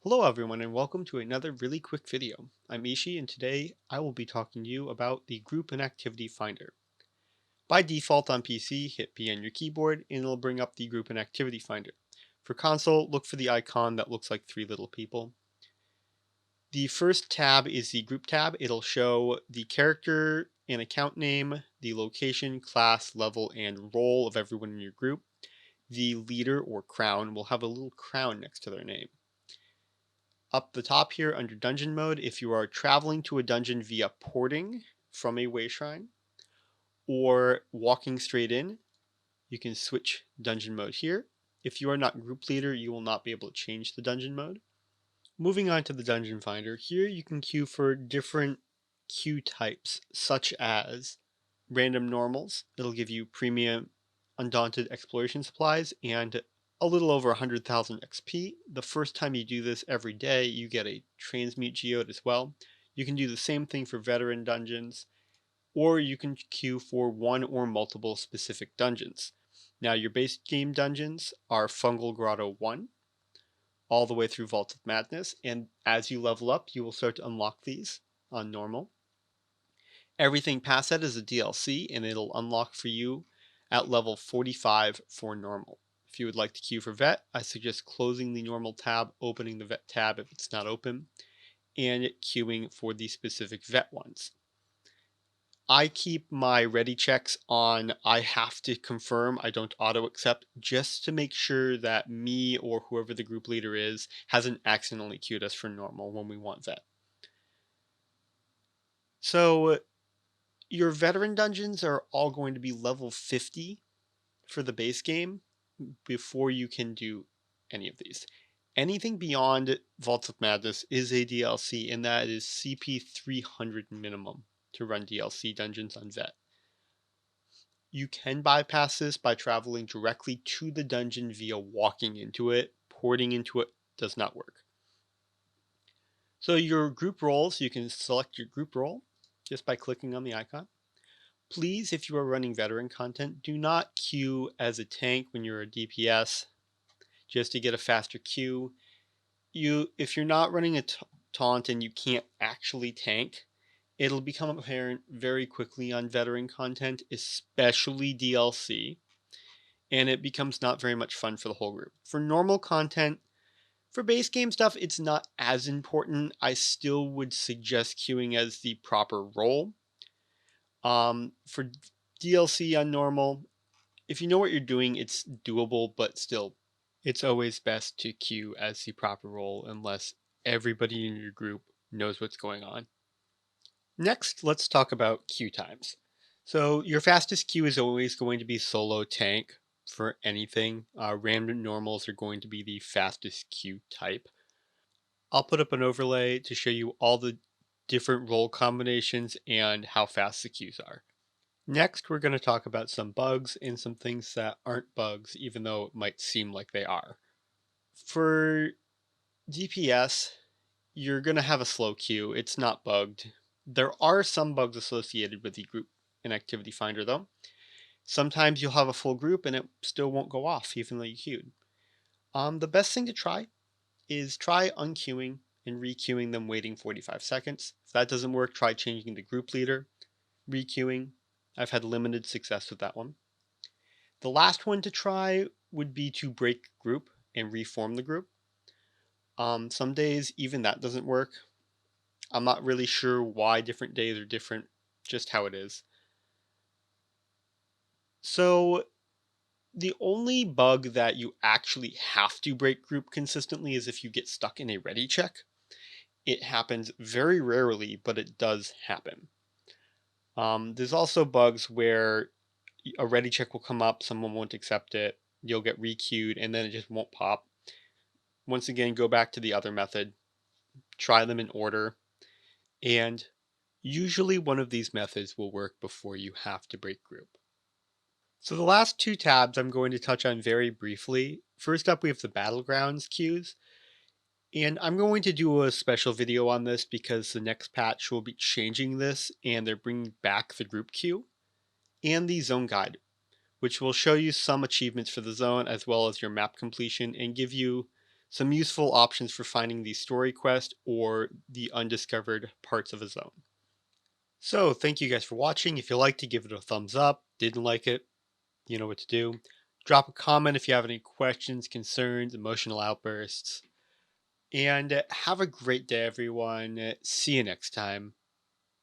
Hello everyone and welcome to another really quick video. I'm Ishi and today I will be talking to you about the Group and Activity Finder. By default on PC, hit P on your keyboard and it'll bring up the Group and Activity Finder. For console, look for the icon that looks like three little people. The first tab is the Group tab. It'll show the character and account name, the location, class, level, and role of everyone in your group. The leader or crown will have a little crown next to their name. Up the top here under dungeon mode, if you are traveling to a dungeon via porting from a way shrine or walking straight in, you can switch dungeon mode here. If you are not group leader, you will not be able to change the dungeon mode. Moving on to the dungeon finder, here you can queue for different queue types, such as random normals. It'll give you premium undaunted exploration supplies and a little over 100,000 XP. The first time you do this every day, you get a transmute geode as well. You can do the same thing for veteran dungeons, or you can queue for one or multiple specific dungeons. Now, your base game dungeons are Fungal Grotto 1, all the way through Vault of Madness, and as you level up, you will start to unlock these on normal. Everything past that is a DLC, and it'll unlock for you at level 45 for normal. If you would like to queue for vet, I suggest closing the normal tab, opening the vet tab if it's not open, and queuing for the specific vet ones. I keep my ready checks on I have to confirm, I don't auto accept, just to make sure that me or whoever the group leader is hasn't accidentally queued us for normal when we want vet. So your veteran dungeons are all going to be level 50 for the base game before you can do any of these. Anything beyond Vaults of Madness is a DLC, and that is CP 300 minimum to run DLC dungeons on Vet. You can bypass this by traveling directly to the dungeon via walking into it. Porting into it does not work. So your group roles, you can select your group role just by clicking on the icon. Please, if you are running veteran content, do not queue as a tank when you're a DPS just to get a faster queue. If you're not running a taunt and you can't actually tank, it'll become apparent very quickly on veteran content, especially DLC, and it becomes not very much fun for the whole group. For normal content, for base game stuff, it's not as important. I still would suggest queuing as the proper role. For DLC on normal, if you know what you're doing, it's doable, but still, it's always best to queue as the proper role unless everybody in your group knows what's going on. Next, let's talk about queue times. So your fastest queue is always going to be solo tank for anything. Random normals are going to be the fastest queue type. I'll put up an overlay to show you all the different role combinations and how fast the queues are. Next, we're going to talk about some bugs and some things that aren't bugs, even though it might seem like they are. For DPS, you're going to have a slow queue. It's not bugged. There are some bugs associated with the group and activity finder, though. Sometimes you'll have a full group and it still won't go off, even though you queued. The best thing to try is try unqueuing and requeuing them waiting 45 seconds. If that doesn't work, try changing the group leader, requeuing. I've had limited success with that one. The last one to try would be to break group and reform the group. Some days even that doesn't work. I'm not really sure why different days are different, just how it is. So the only bug that you actually have to break group consistently is if you get stuck in a ready check. It happens very rarely, but it does happen. There's also bugs where a ready check will come up, someone won't accept it, you'll get requeued, and then it just won't pop. Once again, go back to the other method, try them in order, and usually one of these methods will work before you have to break group. So the last two tabs I'm going to touch on very briefly. First up, we have the Battlegrounds queues. And I'm going to do a special video on this because the next patch will be changing this and they're bringing back the group queue and the zone guide, which will show you some achievements for the zone as well as your map completion and give you some useful options for finding the story quest or the undiscovered parts of a zone. So, thank you guys for watching. If you liked it, give it a thumbs up. Didn't like it, you know what to do. Drop a comment if you have any questions, concerns, emotional outbursts. And have a great day, everyone. See you next time.